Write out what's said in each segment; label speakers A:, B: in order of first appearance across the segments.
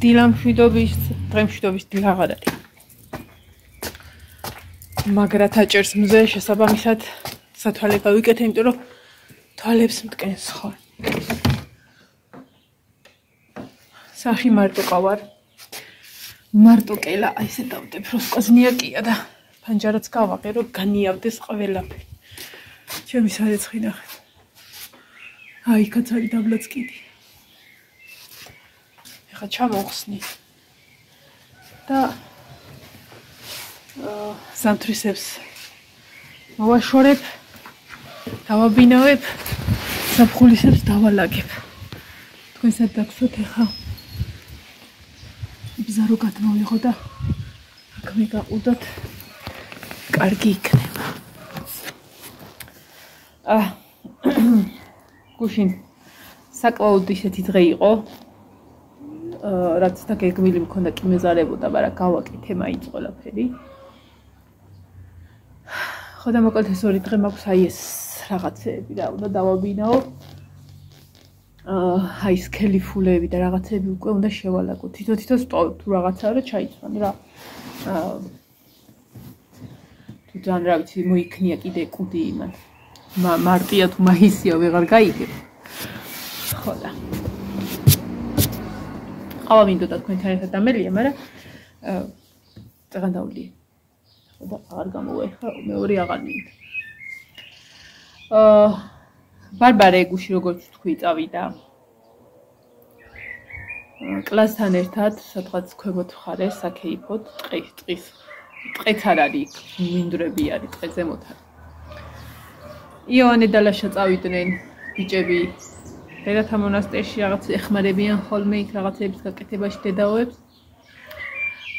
A: დილამშვიდობის, დღემშვიდობის დილ აღარ არის. მაგრად აჭერს მზე შესაბამისად სათვალე გავიკეთე, იმიტომ რომ თვალებს მტკენს ხარ. სახი მარტო ყავარ. მარტო კელა აი ესე დავდებ, რომ სკოზნიაკია და ფანჯარაც გავაღე, რომ განიავდეს ყველაფერი. ჩემი სარეცხი ნახეთ. აი, კაცარი დაბლაც კიდი. ეხა ჩამოვხსნი. და სამთრისებს მოვაშორებ, დავაბინავებ, საფხულისებს დავალაგებ. თქვენ სად დაგსვათ ეხა? ბზა რო გადმოვიღო და აქ მიგაყუდოთ, კარგი იქნება. გუშინ საკმაოდ ისეთი დღე იყო, რაც და გეგმილი მქონდა კი მეზარებოდა, მაგრამ გავაკეთე მაინც ყველაფერი. ხო და მოკლედ ეს ორი დღე მაქვს აი ეს რაღაცეები და უნდა დავაბინაო. აი ეს ქელიფულები და რაღაცეები უკვე უნდა შევალაგო. თითო სტოვებ თუ რაღაცაა რა ჩაიცვან რა. თუ ძალიან რა ვიცი მოიქნია კიდე კუდი იმან. მარტია თუ მაისია ვეღარ გაიგებ. ხო და ყავა მინდოდა თქვენთან ერთად დამელია, მაგრამ წაღანდავლია. ხო და აღარ გამოვაიხა, მეორე აღარ მინდა. ბარბარე გუში როგორც თქვი წავიდა. კლასთან ერთად სადღაც ქვემოთ ხარეს, საკეიფოთ, ტყის. ტყეც არ არის, მინდვრები არის ტყე ზემოთ. იონე და ლაშა წავიდნენ ბიჭები დედათა მონასტერში რაღაც ეხმარებიან ხოლმე იქ რაღაცების გაკეთებაში დედაოებს.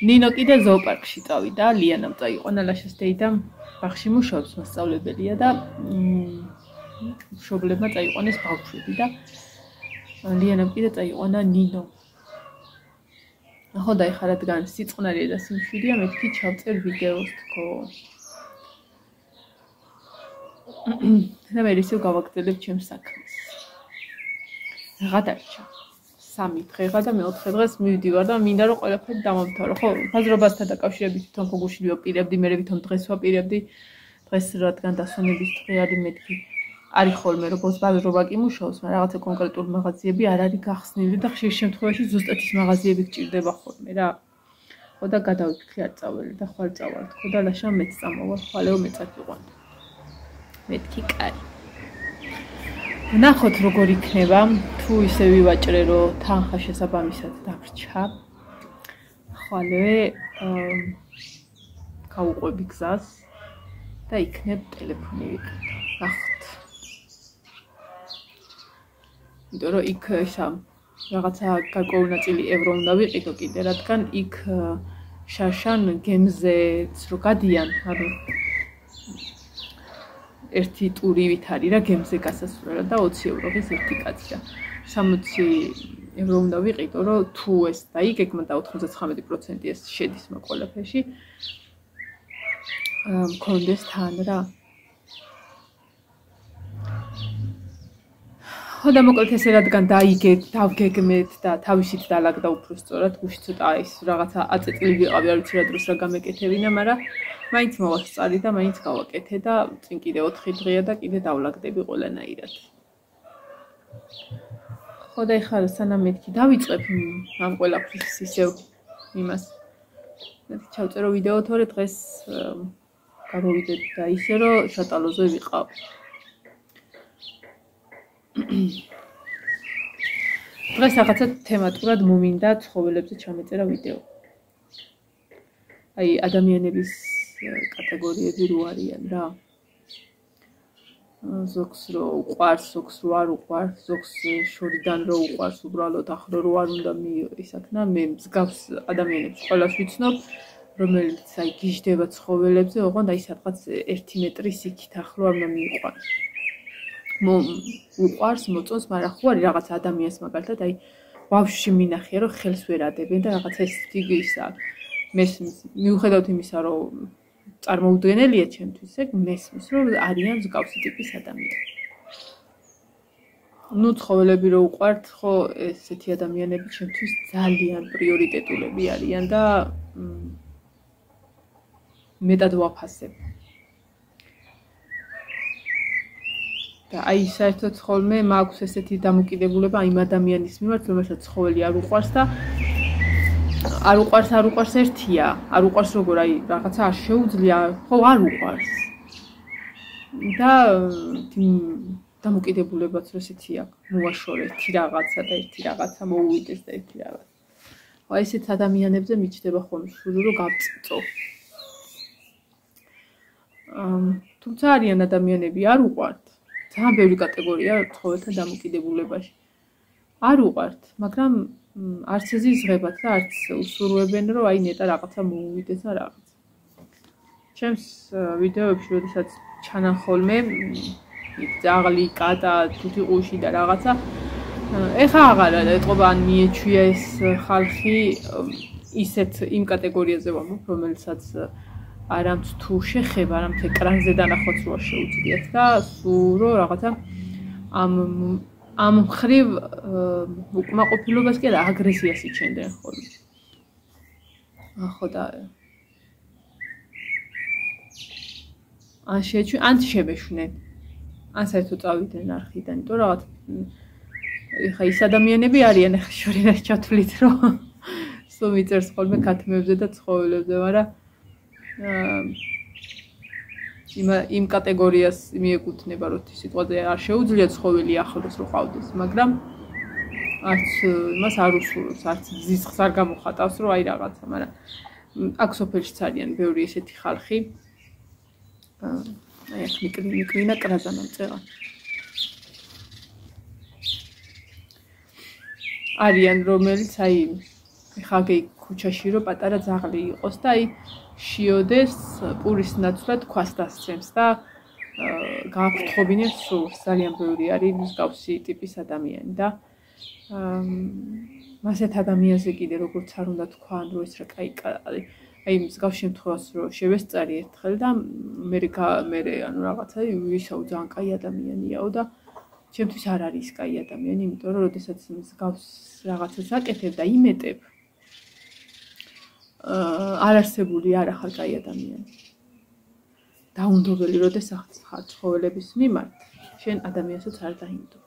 A: ნინო კიდე ზოოპარკში წავიდა, ლიანამ წაიყვანა ლაშას დეიდამ ბაღში მუშაობს მასწავლებელია და მშობლებმა წაიყვანეს ბავშვები და ლიანამ კიდე წაიყვანა ნინო. ხო და ეხლა რადგან სიწყნარია და სიმშვიდეა, მეთქი ჩავწერ ვიდეოს თქო. და მე ისევ გავაგრძელებ ჩემს საქმეს. რა დარჩა? 3 დღეღა და მე-4 დღეს მივდივარ და მინდა რომ ყველაფერი დამამთავრო. ხო, ბაზრობასთან დაკავშირებით თვითონ გუში ვაპირებდი, მე თვითონ დღეს ვაპირებდი. დღეს რადგან დასვენების დღე არის, მეთქი არის ხოლმე რომ ბაზრობა კი მუშაობს, მაგრამ რაღაცა კონკრეტული მაღაზიები არ არის გახსნილი და ხშირ შემთხვევაში ზუსტად ის მაღაზიები გჭირდება ხოლმე რა. ხო და გადავიფიქრე არ წაველი და ხვალ წავალ. ხო და ლაშა მეც წამოვალ, ხვალეო მეც აკვან. მეთქი კარი. ნახოთ როგორ იქნება, თუ ისე ვივაჭრე რომ თანხა შესაბამისად დაგრჩა. ხვალე გავუყვები გზას და იქნებ ტელეფონი ვიკეთო. ნახოთ. იმიტომ რომ იქ ისა რაღაცა გარკვეული ნაწილი ევრო უნდა ვიყიდო კიდე, რადგან იქ შაშან გემზეც რო გადიან, ანუ ერთი ტურივით არის რა გემზე გასასვლელად და 20 ევროების ერთი კაცი და 60 ევრო უნდა ვიყიდო, რომ თუ ეს დაიგეგმა და 99% ეს შედის მოკოლაფეში. მქონდეს თან რა. ხო და მოკლედ ესე რადგან დავგეგმეთ და თავისით დალაგდა უფრო სწორად, გუში ცოტა ის რაღაცა აწეწილი ვიყავი, არ ვიცი რა დროს რა გამეკეთებინა, მაგრამ მაინც მოვასწარი და მაინც გავაკეთე და წინ კიდე 4 დღეა და კიდე დავლაგდები ყველანაირად. ხო და ეხლა სანამ მეთქი დავიწყებ ამ ყველაფრის ისევ იმას. მეთქი ჩავწერო ვიდეო თორე დღეს გამოვიდეთ და ისე რომ შატალოზე ვიყავ. დღეს რაღაცა თემატურად მომინდა ცხოველებზე ჩამეწერა ვიდეო. აი ადამიანების კატეგორიები რო არიან რა. ზოგს რო უყვარს, ზოგს რო არ უყვარს, ზოგს შორიდან რო უყვარს, უბრალოდ ახლა რო არ უნდა ისაქნა, მე მსგავს ადამიანებს ყველას ვიცნობ, რომელიც აი გიждდება ცხოველებზე, ოღონდ აი სადღაც 1 მეტრის იქით ახლო არ უნდა მიიყვანოს. უყვარს, მოწონს, მაგრამ ხო არის რაღაც ადამიანს მაგალითად აი ბავშვში მინახია რომ ხელს ვერ ადებენ და რაღაცა ეს ისა მესმის მიუხედავად იმისა რომ წარმოუდგენელია ჩემთვის ეგ მესმის რომ არიან მსგავსი ტიპის ადამიანები. ნუ ცხოველები რო უყვართ, ხო, ესეთი ადამიანები ჩემთვის ძალიან პრიორიტეტულები არიან და მეტად ვაფასებ. და აი საერთოდ ხოლმე მაქვს ესეთი დამოკიდებულება იმ ადამიანის მიმართ, რომელსაც ცხოველი არ უყვარს და არ უყვარს ერთია, არ უყვარს როგორ აი რაღაცა არ შეუძლია, ხო არ უყვარს. და დამოკიდებულებაც ესეთი აქვს, მოაშორე ერთი რაღაცა და ერთი რაღაცა მოუვიდეს და ერთი რაღაცა. ხო ესეთ ადამიანებზე მიჩნდება ხოლმე სულ რომ გავწიწო. თუმცა არიან ადამიანები არ უყვართ. ძალიან ბევრი კატეგორია ცხოველთა დამოკიდებულებაში. არ უყვართ, მაგრამ არც ეზიზღებათ და არც უსურვებენ, რომ აი ნეტა რაღაცა მოუვიდეს და რაღაც. ჩემს ვიდეოებში, როდესაც ჩანან ხოლმე ძაღლი, კატა, თუთიყუში და რაღაცა, ეხა აღარა ეტყობა ან მიეჩვია ეს ხალხი ისეთ იმ კატეგორიაზე ვამბობ, რომელსაც არამც თუ შეხება, არამც ეკრანზე დანახვაც რო შეუძლიათ და სულ რო რაღაცა ამ მხრივ უკმაყოფილებას კი არა აგრესიას იჩენდნენ ხოლმე. ხო და ან შებეშვნენ, ან საერთოდ წავიდნენ არხიდან, იმიტომ რომ რაღაც ეხა ის ადამიანები არიან ეხა შორიდან ჩათვლით რომ სულ მიწერს ხოლმე ქათმებზე და ცხოველებზე, მაგრამ იმ კატეგორიას მიეკუთვნება, რომ სიტყვაზე არ შეუძლია ცხოველი ახლოს რო ყავდეს, მაგრამ არც იმას არ უსურვებს, არც ზისხს არ გამოხატავს, რომ აი რაღაცა, მაგრამ აქ სოფელშიც არიან ბევრი ესეთი ხალხი. აი აქ მიკრინა კრაზა მომწერა. არიან რომელიც აი ხაგე ქუჩაში რო პატარა ძაღლი იყოს და აი შიოდეს პურის ნაცვლად ქვას დასცემს და გააფრთხობინებს სულს. ძალიან ბევრი არის მსგავსი ტიპის ადამიანი და მასეთ ადამიანზე კიდე როგორც არ უნდა თქვა, რომ ეს რა კაი აი მსგავს შემთხვევას რო შევესწარი ერთხელ და მე ანუ რაღაცა ვისაუ ძალიან კაი ადამიანიაო და ჩემთვის არ არის კაი ადამიანი, იმიტომ რომ როდესაც მსგავს რაღაცას აკეთებ და იმეტებ არარსებული არ ახალ კაი ადამიანი. დაუნდობელი როდესაც ხარ ცხოველების მიმართ, შენ ადამიანსაც არ დაინდობ.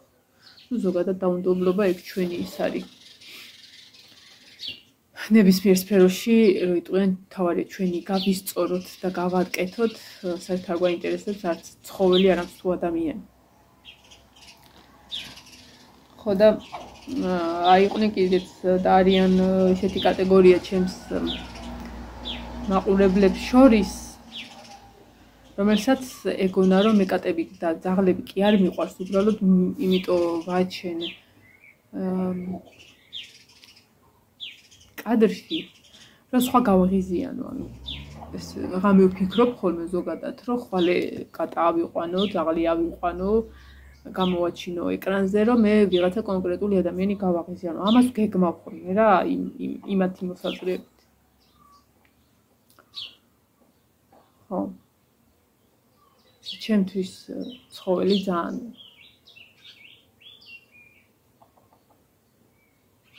A: ნუ ზოგადად დაუნდობლობა ეგ ჩვენი ის არის. ნებისმიერ სფეროში რო იტყვიან თავარია ჩვენი გავისწოროთ და გავაკეთოთ, საერთოდ არ გვაინტერესებს არც ცხოველი, არამც თუ ადამიანი. ხო და აიყვნენ კიდეც და არიან ესეთი კატეგორია ჩემს მაყურებლებს შორის, რომელსაც ეგონა რომ მეკატები და ძაღლები კი არ მიყვარს უბრალოდ იმიტომ ვაჩენ კადრში რომ სხვა გავღიზიანო, ანუ ეს რამე ვფიქრობ ხოლმე ზოგადად რომ ხვალე კატა ავიყვანო, ძაღლი ავიყვანო, გამოვაჩინო ეკრანზე რომ მე ვიღაცა კონკრეტული ადამიანი გავაღიზიანო. ამას გეგმავ ხოლმე რა იმათი მოსაზრებით. ხო. ჩემთვის ცხოველი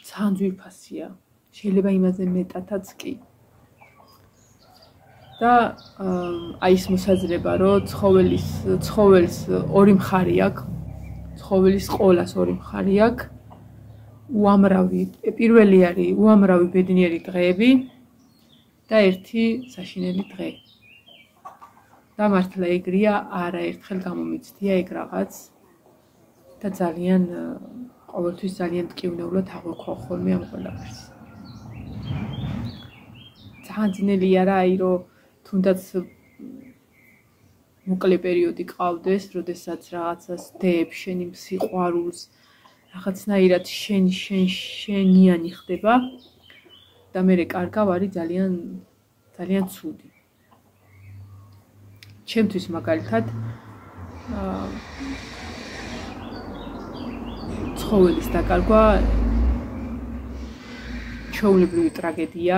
A: ძალიან ძვირფასია. შეიძლება იმაზე მეტადაც კი. და აი ეს მოსაზრება რომ ცხოველს ორი მხარი აქვს. ცხოველის ყოლას ორი მხარი აქვს. პირველი არის უამრავი ბედნიერი დღეები და ერთი საშინელი დღე. და მართლა ეგრეა, არაერთხელ გამომიცდია ეგ რაღაც და ძალიან ყოველთვის ძალიან ტკივნეულად აღვიქვა ხოლმე ამ ყველაფერს. ძალიან ძნელია რა, აი რომ თუნდაც მოკლე პერიოდი ყავდეს, როდესაც რაღაცას დებ, შენი სიყვარულს, რაღაცნაირად შენიანი ხდება და მე კარგავ არის ძალიან ძალიან ცუდი. ჩემთვის მაგალითად ცხოველის დაკარგვა ჩვეულებრივი ტრაგედია,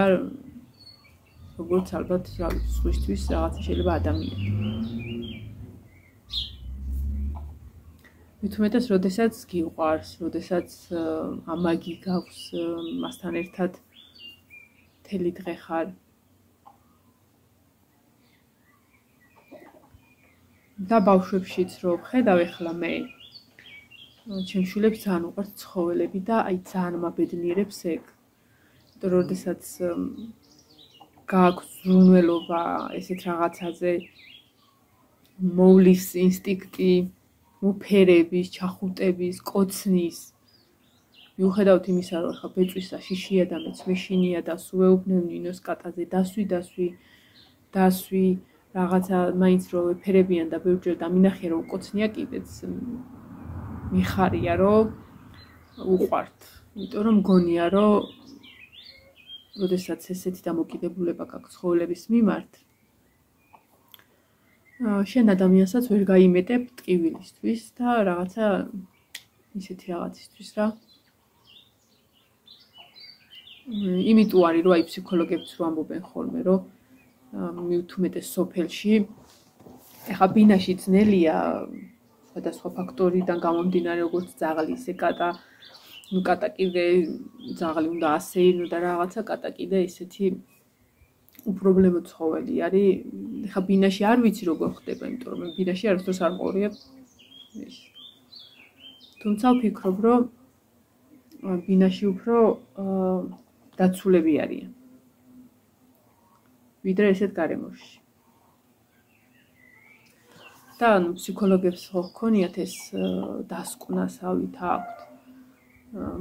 A: როგორც ალბათ სხვისთვის რაღაცა შეიძლება ადამიანი. მithumetes როდესაც გიყვარს, როდესაც ამაგი გაქვს მასთან ერთად მთელი დღე ხარ და ბავშვებშიც რო ხედავ ახლა მე ჩემს შვილებს ძალიან უყვართ ცხოველები და აი ძალიან მაბედნიერებს ეგ. იმიტომ რომ როდესაც გააქვს ზრუნველობა ესეთ რაღაცაზე მოვლის ინსტინქტი, მოფერების, ჩახუტების, კოცნის. მიუხედავად იმისა, რომ ხა ბეწვისა შიშია და მეც მეშინია და სუეუბნებ ნინოს კატაზე დასვი, რაღაცა მაინც რო ეფერებიან და ბევრჯერ დამინახია რომ კოცნია კიდეც მიხარია რომ უყვართ. იმიტომ რომ მგონია რომ როდესაც ესეთი დამოკიდებულება გაქვს ცხოველების მიმართ შენ ადამიანსაც ვერ გაიმეტებ ტკივილისთვის და რაღაცა ისეთი რაღაცისთვის რა. იმიტომ არის რომ აი ფსიქოლოგებიც რო ამბობენ ხოლმე რომ მithumetes სოფელში ეხა ბინაში ძნელია სხვადასხვა ფაქტორიდან გამომდინარე როგორც ძაღლი ისე კატა კატა კიდე ძაღლი უნდა ასეირნო და რაღაცა კატა კიდე ისეთი უპრობლემო ცხოველი არის. ეხა ბინაში არ ვიცი როგორ ხდება, იმიტომ რომ ბინაში არასდროს არ მყურია ეს. თუმცა ვფიქრობ, რომ ბინაში უფრო დაცულები არიან. ვიდრე ესეთ გარემოში. და ფსიქოლოგებს ხო ჰქონიათ ეს დასკვნასავით აქვთ.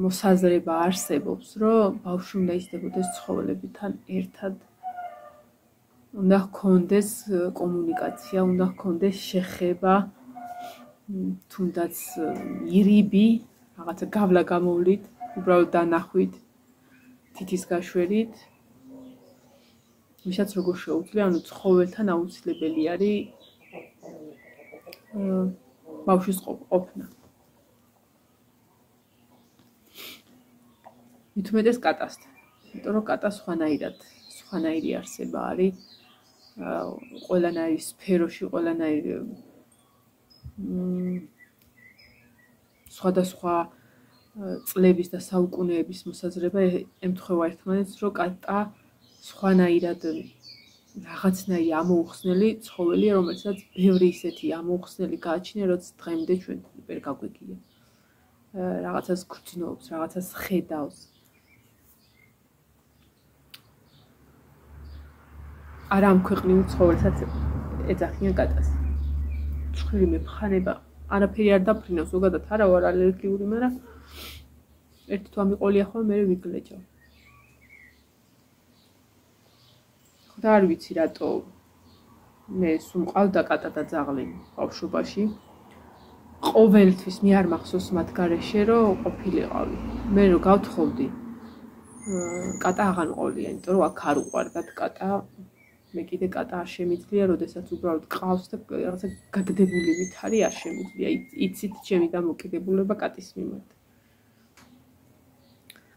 A: მოსაზრება არსებობს, რომ ბავშვი უნდა იზრდებოდეს ცხოველებთან ერთად. უნდა ჰქონდეს კომუნიკაცია, უნდა ჰქონდეს შეხება, თუნდაც ირიბი, რაღაცა გავლა გამოვლით, უბრალოდ დანახვით, თითის გაშვერით. ვისაც როგორ შეუძლია, ანუ ცხოველთან აუცილებელი არის ბავშვის ყოფნა. მithumetes კატასთან. იმიტომ რომ კატა სხვანაირი არსება არის. ყველანაირი სფეროში, ყველანაირი სხვადასხვა წლების და საუკუნეების მოსაზრება ემთხვევა ერთმანეთს, რომ კატა სხვანაირად რაღაცნაირი ამოუხსნელი ცხოველია, რომელსაც ბევრი ისეთი ამოუხსნელი გააჩნია, რაც დღემდე ჩვენ ვერ გაგვიგია. რაღაცას გრძნობს, რაღაცას ხედავს. არა ამ ქვეყნიურ ცხოველსაც ეძახიან კატას. ცხვირი მეფხანება არაფერი არ დაფრინო, ზოგადად არა ვარ ალერგიული, მაგრამ ერთი თუ ამიყოლია ხოლმე მე ვიგლეჯავ. და არ ვიცი რატო მე სულ მყავდა კატა და ძაღლი ბავშვობაში. ყოველთვის მე არ მახსოვს მათ გარეშე რომ ყოფილიყავი. მე რო გავთხოვდი კატა აღარ მყოლია, იმიტომ რომ აქ არ უყვარდათ კატა. მე კიდე კატა არ შემიძლია, როდესაც უბრალოდ ყავს და რაღაცა გაგდებული ვითარი არ შემიძლია. იცით ჩემი დამოკიდებულება კატის მიმართ.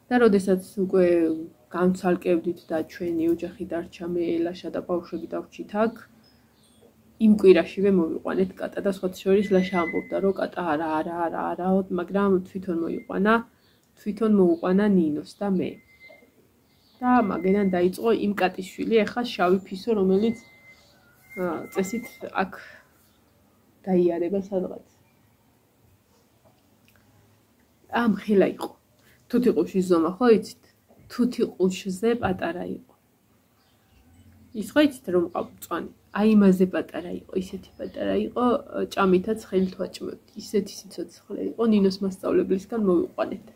A: და როდესაც უკვე განცალკევდით და ჩვენი ოჯახი დარჩა მე ლაშა და ბავშვები დავრჩით აქ, იმ კვირაშივე მოვიყვანეთ კატა და სხვათა შორის ლაშა ამბობდა რომ კატა არა, მაგრამ თვითონ მოუყვანა ნინოს და მე. და მაგედან დაიწყო იმ კატის შვილი, ეხა შავი ფისო, რომელიც წესით აქ დაიარება სადღაც. ამხელა იყო. თუთიყუშის ზომა ხო იცით? თუთიყუშზე პატარა იყო. ის ხო იცით რომ ყავ მწვანე? აი იმაზე პატარა იყო, ისეთი პატარა იყო, ჭამითაც ხელით ვაჭმევდი. ისეთი სიცოცხლე იყო, ნინოს მასწავლებლისგან მოვიყვანეთ.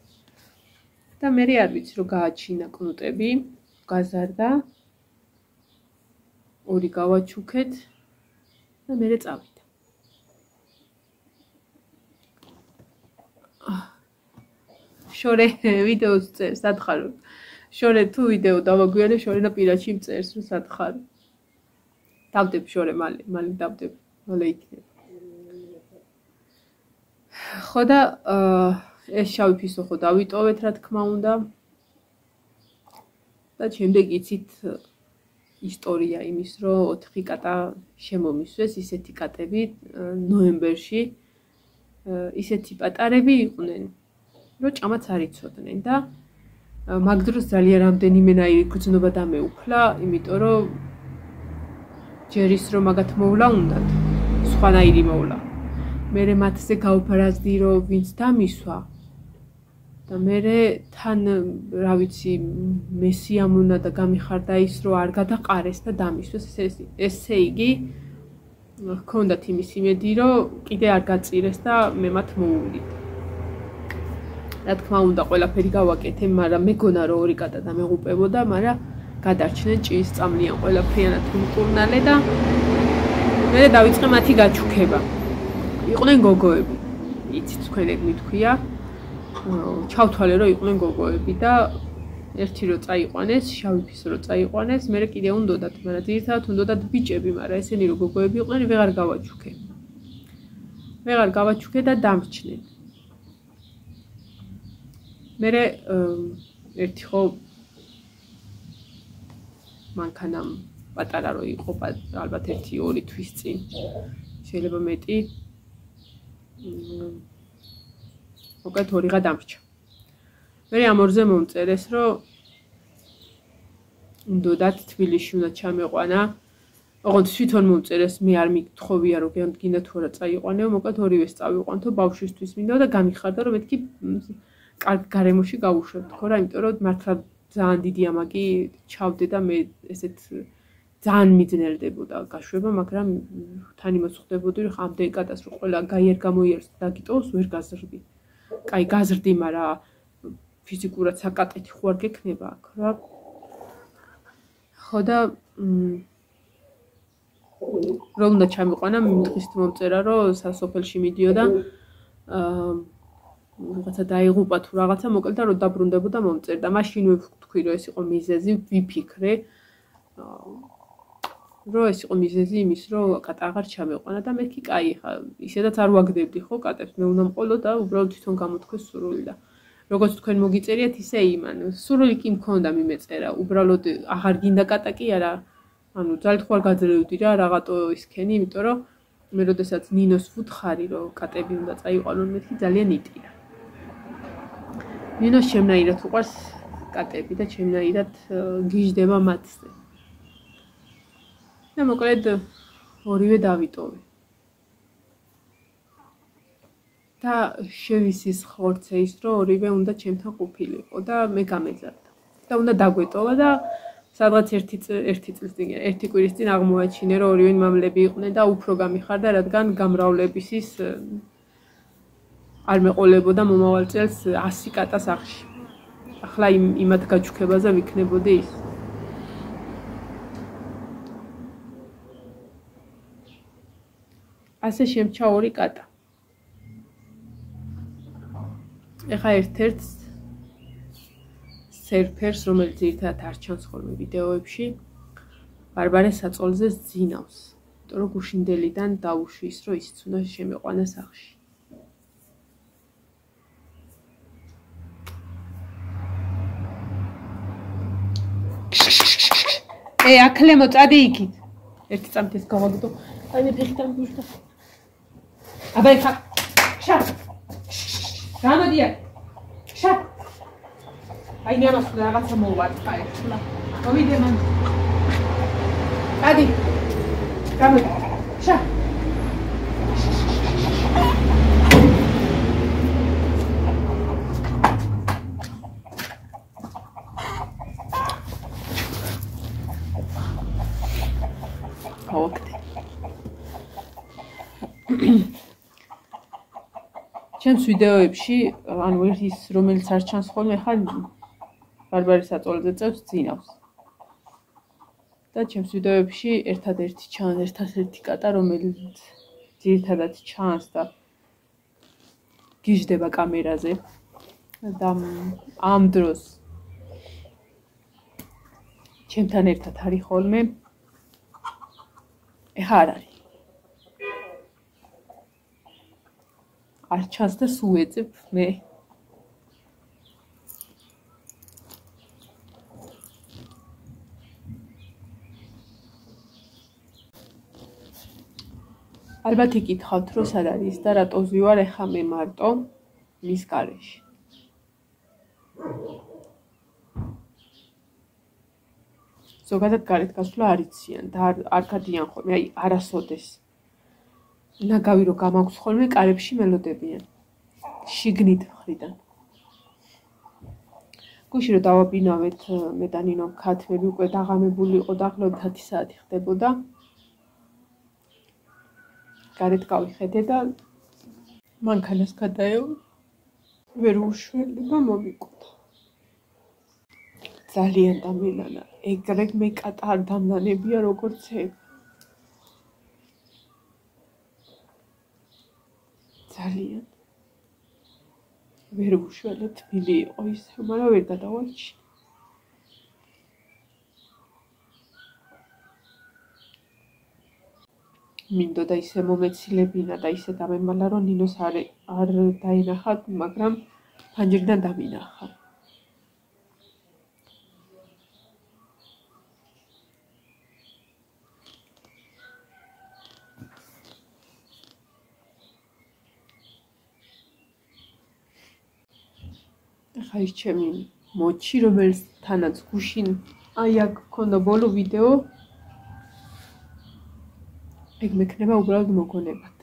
A: და მე არ ვიცი რომ გააჩინა კნუტები, გაზარდა, ორი გავაჩუქეთ და მე წავიდა. შორე ვიდეოს წერს, სათხარ. შორე თუ ვიდეო დავაგვიანე, შორე და პირაჩი მწერს, რომ სათხარ. დავდებ შორე მალე დავდებ, მალე იქნება. ხო და ეს შავი ფისო ხო დავიტოვეთ, რა თქმა უნდა. და შემდეგ იცით ისტორია იმის, რომ 4 კატა შემომისვეს, ისეთი კატები ნოემბერში ისეთი პატარები იყვნენ, რომ ჭამაც არ იცოდნენ და მაგ დროს ძალიან რამდენიმენაირი გრძნობა დამეუფლა, იმიტომ რომ ჯერ ის რომ მაგათ მოვლა უნდათ, სხვანაირი მოვლა. მერე მათზე გაუფრაზდი რომ ვინც დამისვა და მერე თან რა ვიცი მესიამონა და გამიხარდა ის რომ არ გადაყარეს და დამისვეს ესე იგი ჰქონდათ იმის იმედი რომ კიდე არ გაწირეს და მე მათ მოუვლით. რა თქმა უნდა ყველაფერი გავაკეთე, მაგრამ მეგონა რომ ორი კატა დამეღუპებოდა, მაგრამ გადარჩნენ ჭიის წამლიან ყველაფრიანად უმკურნალე და მერე დავიწყე მათი გაჩუქება. იყვნენ გოგოები. იცით თქვენ ეგ მითქვია. ჩავთვალე რომ იყვნენ გოგოები და ერთი რო წაიყვანეს, შავი ფის რო წაიყვანეს, მერე კიდე უნდათ, მაგრამ ძირითადად უნდათ ბიჭები, მაგრამ ესენი რო გოგოები იყვნენ, ვეღარ გავაჩუქე. ვეღარ გავაჩუქე და დამრჩნენ. მერე ერთი ხო მანქანამ პატარა რო იყო, ალბათ 1-2 თვის წინ. შეიძლება მეტი. უკეთ ორიღა დამრჩა. მერე ამ ორზე მომწერეს, რომ უნდათ თბილისში უნდა ჩამეყვანა. ოღონდ თვითონ მომწერეს, მე არ მიგთხოვია, რომ გინდა თუ არა წაიყვანეო, უკეთ ორივეს წავიყვანთო, ბავშვისთვის მინდა და გამიხარდა, რომ მეთქი კარგ გარემოში გავუშვებთ, ხო რა, იმიტომ რომ მართლა ძალიან დიდი ამაგი ჩავდე და მე ესეთ ძალიან მიძნელდებოდა გაშვება, მაგრამ თან იმას ხვდებოდი, რომ ამდენ კატას რომ ყველა გაიერ გამოიერს და დაგიტოვოს, ვერ გაზრდი. კაი, გაზრდი, მაგრამ ფიზიკურად საკატეთი ხო არ გექნება აქ რა. ხო და რომ უნდა ჩამიყვანა, მითხის მომწერა, რომ სასოფელში მიდიოდა რაღაცა დაიღუპა თუ რაღაცა, მოკლედ და რომ დაბრუნდებოდა მომწერდა. მაშინ ვთქვი, რომ ეს იყო მიზეზი, ვიფიქრე, რომ ეს იყო მიზეზი იმის, რომ კატა აღარ ჩამეყვანა და მეთქი კაი, ხა ისედაც არ ვაგდებდი ხო კატებს, მე უნდა მყოლო და უბრალოდ თვითონ გამოთქვეს სურვილი და როგორც თქვენ მოგიწერიათ, ისე იმან. სურვილი კი მქონდა მიმეწერა, უბრალოდ აღარ გინდა კატა კი არა. ანუ ძალით ხო არ გაძლევდი რა, რაღაცო ისქენი, იმიტომ რომ მე როდესაც ნინოს ვუთხარი, რომ კატები უნდა წაიყვანონ, მეთქი ძალიან იტირა. ნინოს ჩემნაირად უყვარს კატები და ჩემნაირად გიждდება მათზე. და მოკლედ ორივე დავიტოვე. და შევისის ხორცე ის, რომ ორივე უნდა ჩემთან ყოფილიყო და მე გამეძარდა. და უნდა დაგვეტოვა და სადღაც ერთი კვირის წინ აღმოაჩინე, რომ ორივე მამლები იყვნენ და უფრო გამიხარდა, რადგან გამრავლების ის არ მეყოლებოდა მომავალ წელს 100 კატა სახლში. ახლა იმათ გაჩუქებაზე ვიქნებოდი ის. ასე შემჩა 2 კატა. ეხა ერთ-ერთს სერფერს, რომელიც ერთად არ ჩანს ხოლმე ვიდეოებში, ბარბარე საწოლზე ზინავს. იმიტომ რომ გუშინდელიდან დაუშვის, რომ ისიც უნდა შემეყვანა სახლში. აკლემო წადი იქით. ერთი წამით ეს გავაგდო. აი მე ფეხიდან გუშდა. აბა ეხა შა. გამოდია. შა. აი მე ამას რაღაცა მოვარტყა ეხლა. მოვიდე მან. წადი. გამოდი. შა. ჩემს ვიდეოებში, ანუ ის რომელიც არ ჩანს ხოლმე, ხა ბარბარის საწოლზე წევს ძინავს. და ჩემს ვიდეოებში ერთადერთი კატა, რომელიც ძირითადად ჩანს და გიждდება კამერაზე. და ამ დროს ჩემთან ერთად არის ხოლმე. ეხა არ არის. არ ჩანს და სულ ეძებ მე. ალბათ იკითხავთ, რომ სად არის და რატო ვარ ეხა მე მარტო მის გარეშე. ზოგადად გარეთ გასვლა არ იციან და არ გადიან ხოლმე, აი არასოდეს. ნაგავი რომ გამაქვს ხოლმე, კარებში მელოდებიან. შიგნით მხრიდან. გუში რომ დავაბინავეთ მე და ნინო ქათმები უკვე დაღამებული იყო და ახლობთ 10 საათი ხდებოდა. გარეთ გავიხედე და მანქანას გადაევა. ვერ უშველება მომიკვდა. ძალიან დამილანა. ეგრე მეკატა არ დამნანებია როგორც ეგ. ძალიან. ვერ უშველე თბილი იყო ისე, მაგრამ ვერ გადავარჩი. მინდოდა ისე მომეცილებინა და ისე დამემალა, რომ ნინოს არ დაინახა, მაგრამ ფანჯრიდან დამინახა. ახლა ის ჩემი მოჩი, რომელიც თანაც გუშინ აი აქ ქონდა ბოლო ვიდეო, ეგ მექნება უბრალოდ მოგონებად.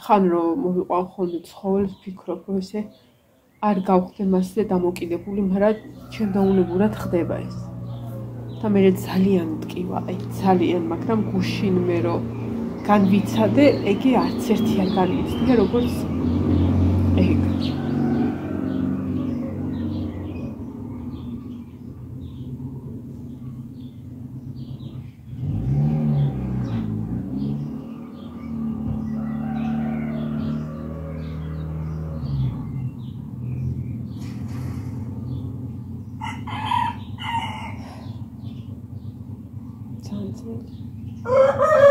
A: ხან რომ მოვიყვან ხოლმე ცხოველს, ვფიქრობ, რომ ესე არ გავხდე მასზე დამოკიდებული, მაგრამ ჩემდაუნებურად ხდება ეს. და მე ძალიან მტკივა, აი ძალიან, მაგრამ გუშინ მე რომ განვიცადე, ეგე არც ერთი არ განვიცადე, როგორც ეგ. Sounds good.